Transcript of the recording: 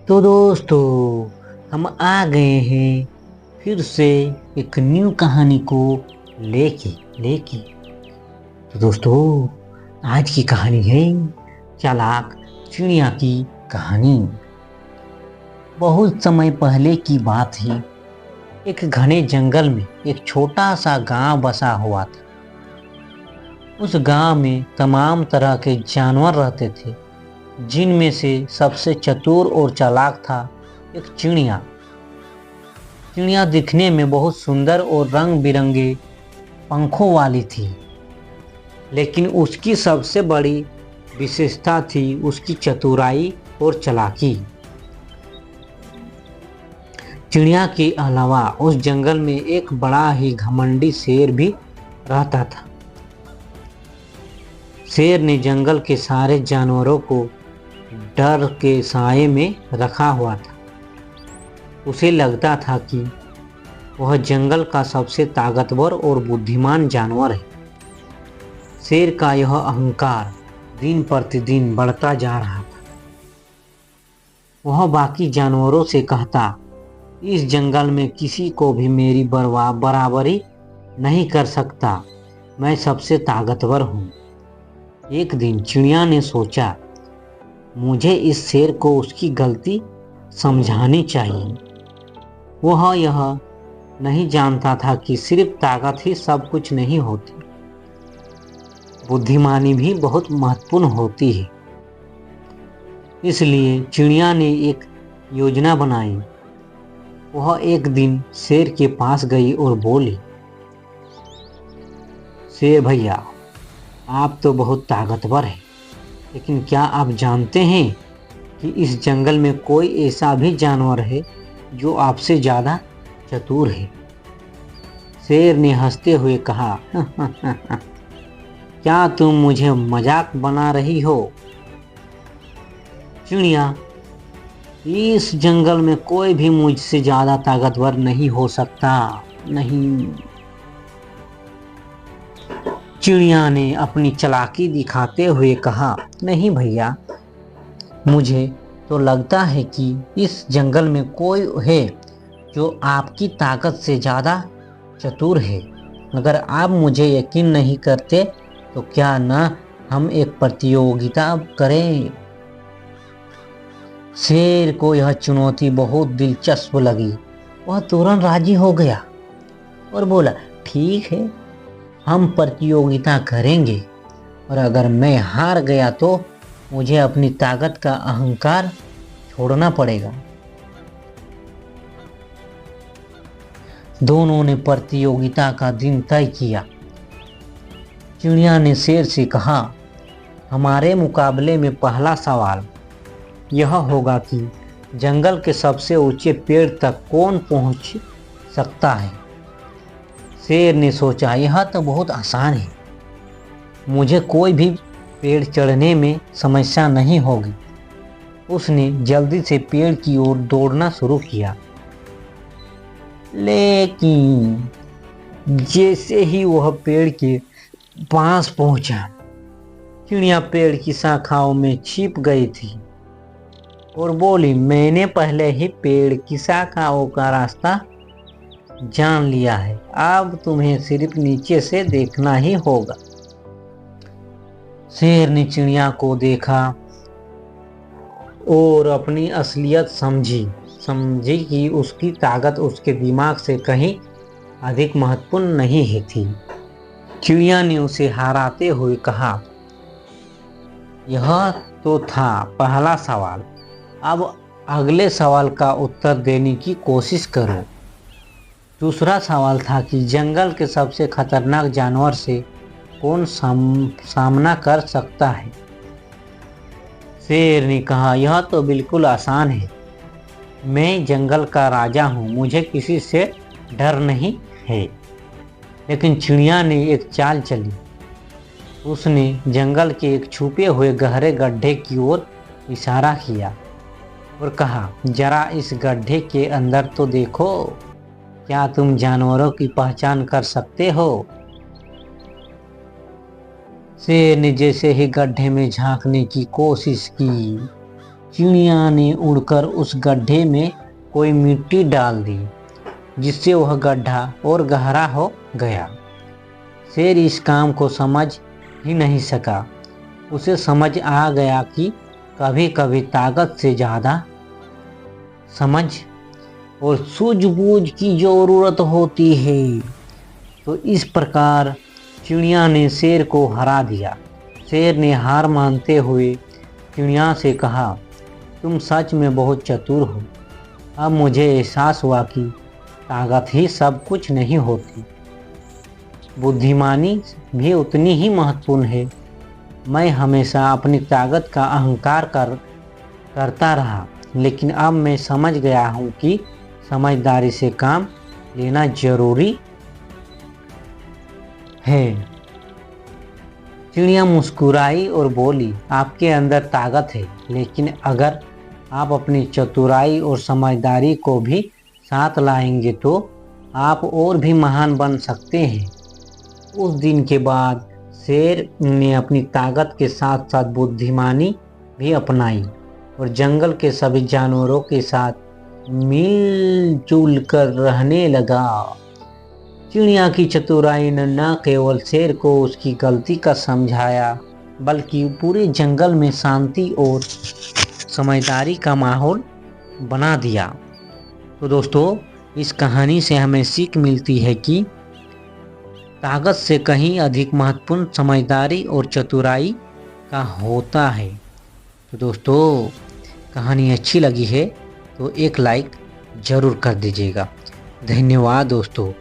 तो दोस्तों, हम आ गए हैं फिर से एक न्यू कहानी को लेके लेके तो दोस्तों, आज की कहानी है चालाक चिड़िया की कहानी। बहुत समय पहले की बात है। एक घने जंगल में एक छोटा सा गांव बसा हुआ था। उस गांव में तमाम तरह के जानवर रहते थे, जिनमें से सबसे चतुर और चालाक था एक चिड़िया। चिड़िया दिखने में बहुत सुंदर और रंग बिरंगे पंखों वाली थी, लेकिन उसकी सबसे बड़ी विशेषता थी उसकी चतुराई और चालाकी। चिड़िया के अलावा उस जंगल में एक बड़ा ही घमंडी शेर भी रहता था। शेर ने जंगल के सारे जानवरों को डर के साए में रखा हुआ था। उसे लगता था कि वह जंगल का सबसे ताकतवर और बुद्धिमान जानवर है। शेर का यह अहंकार दिन प्रतिदिन बढ़ता जा रहा था। वह बाकी जानवरों से कहता, इस जंगल में किसी को भी मेरी बराबरी नहीं कर सकता। मैं सबसे ताकतवर हूँ। एक दिन चिड़िया ने सोचा, मुझे इस शेर को उसकी गलती समझानी चाहिए। वह यह नहीं जानता था कि सिर्फ ताकत ही सब कुछ नहीं होती, बुद्धिमानी भी बहुत महत्वपूर्ण होती है। इसलिए चिड़िया ने एक योजना बनाई। वह एक दिन शेर के पास गई और बोली, शेर भैया, आप तो बहुत ताकतवर हैं, लेकिन क्या आप जानते हैं कि इस जंगल में कोई ऐसा भी जानवर है जो आपसे ज़्यादा चतुर है? शेर ने हंसते हुए कहा, क्या तुम मुझे मजाक बना रही हो? चिड़िया, इस जंगल में कोई भी मुझसे ज़्यादा ताकतवर नहीं हो सकता, नहीं। चिड़िया ने अपनी चालाकी दिखाते हुए कहा, नहीं भैया, मुझे तो लगता है कि इस जंगल में कोई है जो आपकी ताकत से ज़्यादा चतुर है। अगर आप मुझे यकीन नहीं करते तो क्या ना हम एक प्रतियोगिता करें? शेर को यह चुनौती बहुत दिलचस्प लगी। वह तुरंत राजी हो गया और बोला, ठीक है, हम प्रतियोगिता करेंगे, और अगर मैं हार गया तो मुझे अपनी ताकत का अहंकार छोड़ना पड़ेगा। दोनों ने प्रतियोगिता का दिन तय किया। चिड़िया ने शेर से कहा, हमारे मुकाबले में पहला सवाल यह होगा कि जंगल के सबसे ऊंचे पेड़ तक कौन पहुंच सकता है। शेर ने सोचा, यह तो बहुत आसान है, मुझे कोई भी पेड़ चढ़ने में समस्या नहीं होगी। उसने जल्दी से पेड़ की ओर दौड़ना शुरू किया, लेकिन जैसे ही वह पेड़ के पास पहुंचा, चिड़िया पेड़ की शाखाओं में छिप गई थी और बोली, मैंने पहले ही पेड़ की शाखाओं का रास्ता जान लिया है, अब तुम्हें सिर्फ नीचे से देखना ही होगा। शेर ने चिड़िया को देखा और अपनी असलियत समझी कि उसकी ताकत उसके दिमाग से कहीं अधिक महत्वपूर्ण नहीं है थी। चिड़िया ने उसे हराते हुए कहा, यह तो था पहला सवाल, अब अगले सवाल का उत्तर देने की कोशिश करो। दूसरा सवाल था कि जंगल के सबसे खतरनाक जानवर से कौन सामना कर सकता है। शेर ने कहा, यह तो बिल्कुल आसान है, मैं जंगल का राजा हूँ, मुझे किसी से डर नहीं है। लेकिन चिड़िया ने एक चाल चली। उसने जंगल के एक छुपे हुए गहरे गड्ढे की ओर इशारा किया और कहा, जरा इस गड्ढे के अंदर तो देखो, क्या तुम जानवरों की पहचान कर सकते हो? शेर ने जैसे ही गड्ढे में झांकने की कोशिश की, चिड़िया ने उड़कर उस गड्ढे में कोई मिट्टी डाल दी, जिससे वह गड्ढा और गहरा हो गया। शेर इस काम को समझ ही नहीं सका। उसे समझ आ गया कि कभी कभी ताकत से ज़्यादा समझ और सूझबूझ की ज़रूरत होती है। तो इस प्रकार चिड़िया ने शेर को हरा दिया। शेर ने हार मानते हुए चिड़िया से कहा, तुम सच में बहुत चतुर हो। अब मुझे एहसास हुआ कि ताकत ही सब कुछ नहीं होती, बुद्धिमानी भी उतनी ही महत्वपूर्ण है। मैं हमेशा अपनी ताकत का अहंकार करता रहा, लेकिन अब मैं समझ गया हूँ कि समझदारी से काम लेना जरूरी है। चिड़िया मुस्कुराई और बोली, आपके अंदर ताकत है, लेकिन अगर आप अपनी चतुराई और समझदारी को भी साथ लाएंगे तो आप और भी महान बन सकते हैं। उस दिन के बाद शेर ने अपनी ताकत के साथ साथ बुद्धिमानी भी अपनाई और जंगल के सभी जानवरों के साथ मिलजुल कर रहने लगा। चिड़िया की चतुराई ने न केवल शेर को उसकी गलती का समझाया, बल्कि पूरे जंगल में शांति और समझदारी का माहौल बना दिया। तो दोस्तों, इस कहानी से हमें सीख मिलती है कि ताकत से कहीं अधिक महत्वपूर्ण समझदारी और चतुराई का होता है। तो दोस्तों, कहानी अच्छी लगी है तो एक लाइक ज़रूर कर दीजिएगा। धन्यवाद दोस्तों।